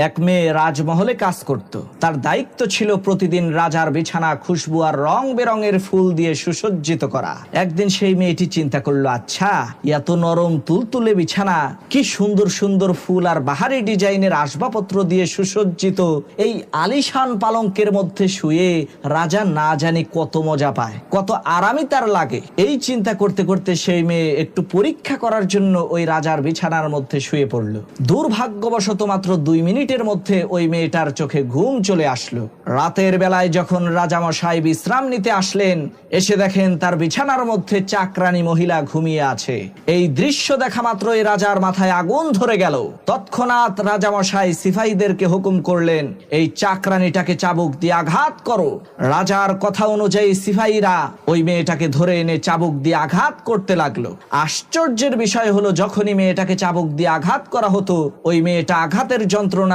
এক মেয়ে রাজমহলে কাজ করত। তার দায়িত্ব ছিল প্রতিদিন রাজার বিছানা খুশবু আর রং বেরঙের ফুল দিয়ে সুসজ্জিত করা। একদিন সেই মেয়েটি চিন্তা করলো, আচ্ছা, এত নরম তুলতুলে বিছানা, কি সুন্দর সুন্দর ফুল আর বাহারি ডিজাইনের আসবাবপত্র দিয়ে সুসজ্জিত এই আলিশান পালঙ্কের মধ্যে শুয়ে রাজা না জানি কত মজা পায়, কত আরামই তার লাগে। এই চিন্তা করতে করতে সেই মেয়ে একটু পরীক্ষা করার জন্য ওই রাজার বিছানার মধ্যে শুয়ে পড়ল। দুর্ভাগ্যবশত মাত্র 2 মিনিটের মধ্যে ওই মেয়েটার চোখে ঘুম চলে আসলো। রাতের বেলায় যখন রাজামশাই বিশ্রাম নিতে আসলেন, এসে দেখেন তার বিছানার মধ্যে চাকরানী মহিলা ঘুমিয়ে আছে। এই দৃশ্য দেখা মাত্রই রাজার মাথায় আগুন ধরে গেল। তৎক্ষণাৎ রাজামশাই সিপাহীদেরকে হুকুম করলেন, এই চাকরানীটাকে চাবুক দিয়ে আঘাত করো। রাজার কথা অনুযায়ী সিপাহীরা ওই মেয়েটাকে ধরে এনে চাবুক দিয়ে আঘাত করতে লাগলো। আশ্চর্যের বিষয় হলো, যখনই মেয়েটাকে চাবুক দিয়ে আঘাত করা হতো, ওই মেয়েটা আঘাতের যন্ত্রণা